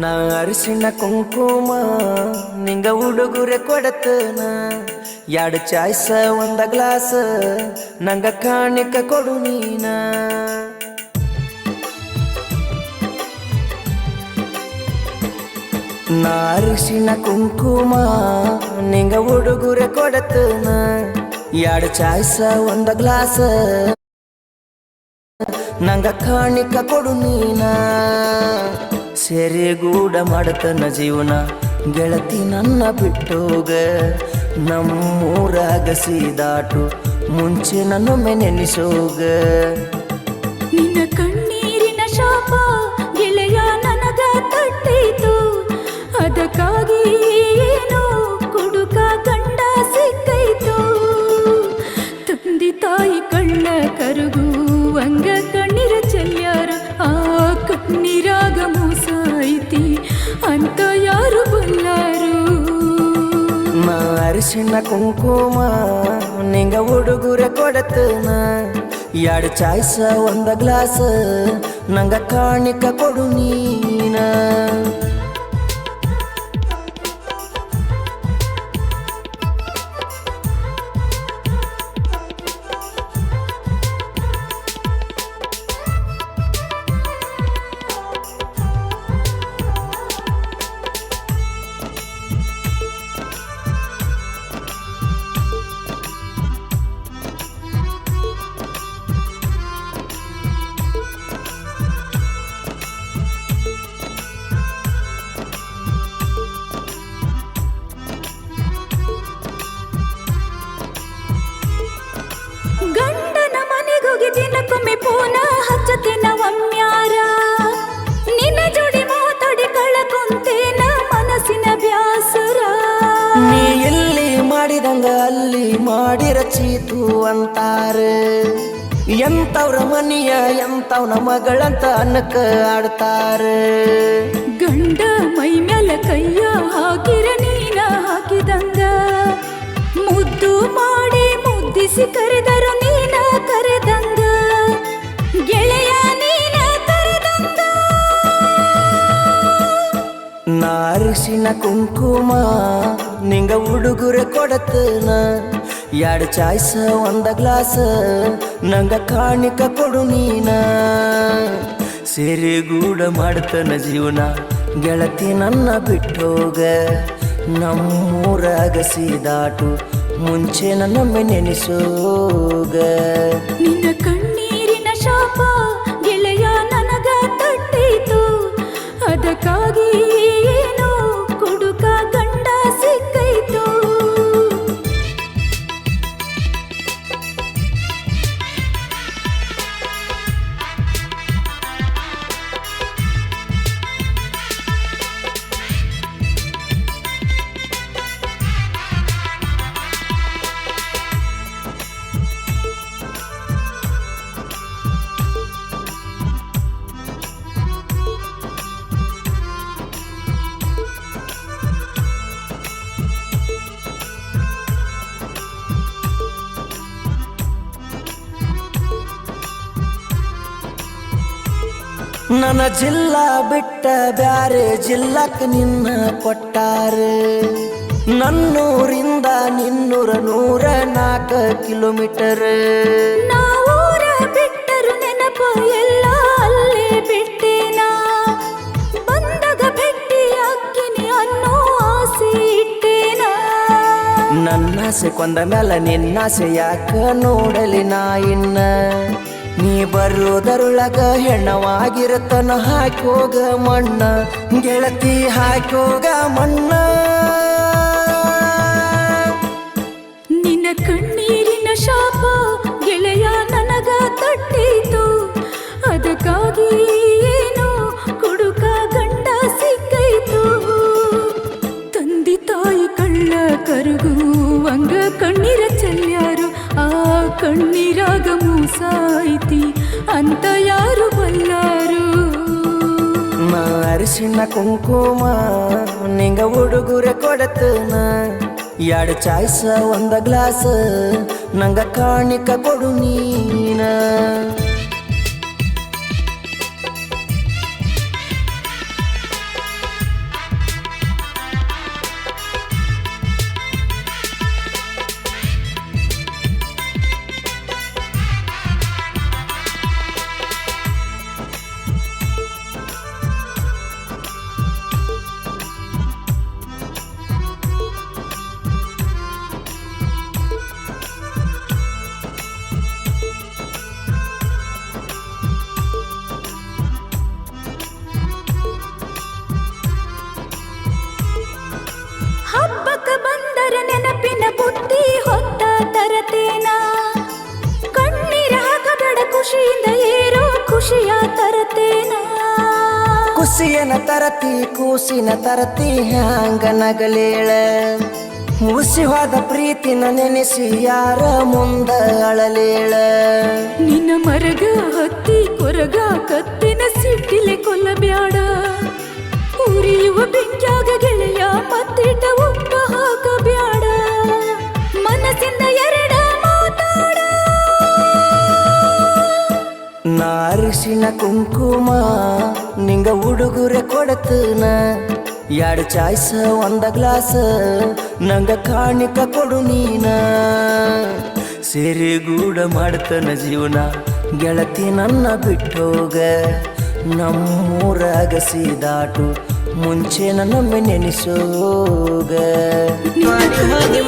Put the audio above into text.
ನಾ ಅರಿಶಿಣ ಕುಂಕುಮ ನಿಂಗ ಉಡುಗೊರೆ ಕೊಡತನ ಎರಡು ಚಾಯ್ಸ ಒಂದ ಗ್ಲಾಸ್ ನಂಗ ಕಾಣಿಕ ಕೊಡು ನೀನ ನಾ ಅರಿಶಿಣ ಕುಂಕುಮ ನಿಂಗ ಉಡುಗೊರೆ ಕೊಡತನ ಎರಡು ಚಾಯ್ಸ ಒಂದ ಗ್ಲಾಸ್ ನಂಗ ಕಾಣಿಕ ಕೊಡು ನೀನ ಸೆರೆಗೂಡ ಮಾಡತನ ಜೀವನ ಗೆಳತಿ ನನ್ನ ಬಿಟ್ಟೋಗ ನಮ್ಮೂರಾಗ ಸೀದಾಟು ಮುಂಚೆ ನನ್ನೊಮ್ಮೆ ನೆನೆಸೋಗ ನಿನ್ನ ಕಣ್ಣೀರಿನ ಶಾಪ ಗೆಳೆಯ ನನಗ ತಟ್ಟಿತು ಅದಕ್ಕಾಗಿ ಏನೋ ಕುಡುಕ ಗಂಡ ಸಿಕ್ಕೈತು ತಂದೆ ತಾಯಿ ಕಣ್ಣ ಕರಗುವಂಗ ಕಣ್ಣೀರ ಚೆಲ್ಯಾರ ಆ ಕಣ್ಣೀರಾಗ ಮೋಸ ಐತಿ ಅಂತ ಯಾರು ಬಲ್ಲಾರು ನಾ ಅರಿಶಿಣ ಕುಂಕುಮ ನಿಂಗ ಉಡುಗೊರೆ ಕೊಡತನ ಎರಡು ಚಾಯ್ಸ ಒಂದ ಗ್ಲಾಸ್ ನಂಗ ಕಾಣಿಕ ಕೊಡು ನೀನ ಗಂಡನ ಮನೆಗೋಗಿ ದಿನಕ್ಕೊಮ್ಮೆ ಪೂನ ಹಚ್ಚತೇನ ಒಮ್ಮ್ಯಾರ ನಿನ್ನ ಜೋಡಿ ಮಾತಾಡಿ ಕಳಕೊಂತೇನ ಮನಸ್ಸಿನ ಬ್ಯಾಸರ ನೀ ಎಲ್ಲಿ ಮಾಡಿದಂಗ ಅಲ್ಲಿ ಮಾಡಿ ರಚೀತು ಅಂತಾರೆ ಎಂತವ್ರ ಮನಿಯ ಎಂತವ್ನ ಮಗಳಂತ ಅನ್ನಕ ಆಡ್ತಾರೆ ಗಂಡ ಮೈ ಮ್ಯಾಲ ಕೈಯ ಹಾಕಿರ ನೀನ ಹಾಕಿದಂಗ ಮುದ್ದು ಮಾಡಿ ಮುದ್ದಿಸಿ ಕರೆದರು ನೀನ ಕರೆದಂಗ ಗೆಳೆಯ ನೀನ ಕರೆದಂಗ ನಾ ಅರಿಶಿಣ ಕುಂಕುಮ ನಿಂಗ ಉಡುಗೊರೆ ಕೊಡತನ ಎರಡು ಚಾಯ್ಸ ಒಂದ ಗ್ಲಾಸ್ ನಂಗ ಕಾಣಿಕ ಕೊಡು ನೀನ ಸೆರೆಗೂಡ ಮಾಡ್ತನ ಜೀವನ ಗೆಳತಿ ನನ್ನ ಬಿಟ್ಟೋಗ ನಮ್ಮೂರಾಗ ಸೀದಾಟು ಮುಂಚೆ ನನ್ನೊಮ್ಮೆ ನೆನೆಸೋಗ ನಿನ್ನ ಕಣ್ಣೀರಿನ ಶಾಪ ಗೆಳೆಯ ನನಗ ತಟ್ಟಿತು ಅದಕ್ಕಾಗಿ ಏನೋ ಕುಡುಕ ಗಂಡ ಸಿಕ್ಕೈತು ನನ್ನ ಜಿಲ್ಲಾ ಬಿಟ್ಟ ಬ್ಯಾರೆ ಜಿಲ್ಲಕ್ಕೆ ನಿನ್ನ ಕೊಟ್ಟಾರೆ ನನ್ನೂರಿಂದ 104 ಕಿಲೋಮೀಟರ್ ನಾವೂರ ಬಿಟ್ಟರು ನೆನಪ ಎಲ್ಲ ಅಲ್ಲೇ ಬಿಟ್ಟೇನಾ ಬಂದಾಗ ಭೇಟಿ ಅಕ್ಕಿನಿ ಅನ್ನೋ ಆಸೆ ಇಟ್ಟೇನಾ ನನ್ನಾಸೆ ಕೊಂದ ಮ್ಯಾಲ ನಿನ್ನಾಸೆ ಯಾಕ ನೋಡಲಿ ನಾ ಇನ್ನ ನೀ ಬರೋದರೊಳಗ ಹೆಣ್ಣವಾಗಿರತನ ಹಾಕೋಗ ಮಣ್ಣ ಗೆಳತಿ ಹಾಕೋಗ ಮಣ್ಣ ನಿನ್ನ ಕಣ್ಣೀರಿನ ಶಾಪ ಗೆಳೆಯ ನನಗ ತಟ್ಟಿತು ಅದಕ್ಕಾಗಿ ಏನೋ ಕುಡುಕ ಗಂಡ ಸಿಕ್ಕೈತು ತಂದೆ ತಾಯಿ ಕಳ್ಳ ಕರಗುವಂಗ ಕಣ್ಣೀರ ಚೆಲ್ಯಾರು ಆ ಕಣ್ಣೀರಾಗ ಮೋಸ ಐತಿ ಅಂತ ಯಾರು ಬಲ್ಲಾರು ನಾ ಅರಿಶಿಣ ಕುಂಕುಮ ನಿಂಗ ಉಡುಗೊರೆ ಕೊಡತನ ಎರಡು ಚಾಯ್ಸ ಒಂದ ಗ್ಲಾಸ್ ನಂಗ ಕಾಣಿಕ ಕೊಡು ನೀನ ಹುಸಿಯನ ತರತಿ ಕೂಸಿನ ತರತಿ ಹ್ಯಾಂಗ ನಗಲೇಳ ಹುಸಿ ಹೋದ ಪ್ರೀತಿನ ನೆನೆಸಿ ಯಾರ ಮುಂದ ಅಳಲೇಳ ನಿನ್ನ ಮರಗ ಹತ್ತಿ ಕೊರಗ ಕತ್ತಿನ ಸಿಟ್ಟಿಲೆ ಕೊಲ್ಲಬ್ಯಾಡ ಉರಿಯುವ ಬೆಂಕ್ಯಾಗ ಗೆಳೆಯ ಮತ್ತಿಟ್ಟ ಉಪ್ಪ ಹಾಕಬ್ಯಾಡ ಮನಸ್ಸಿಂದ ಎರಡ ಮಾತಾಡ ನಾ ಅರಿಶಿನ ಕುಂಕುಮ ನಿಂಗ ಉಡುಗೊರೆ ಕೊಡತನ ಎರಡು ಚಾಯ್ಸ ಒಂದ ಗ್ಲಾಸ್ ನಂಗ ಕಾಣಿಕ ಕೊಡು ನೀನ ಸೇರಿಗೂಡ ಮಾಡ್ತನ ಜೀವನ ಗೆಳತಿ ನನ್ನ ಬಿಟ್ಟೋಗ ನಮ್ಮೂರಾಗ ಸೀದಾಟು ಮುಂಚೆ ನನ್ನೊಮ್ಮೆ ನೆನೆಸೋಗ ಗೆಳತಿ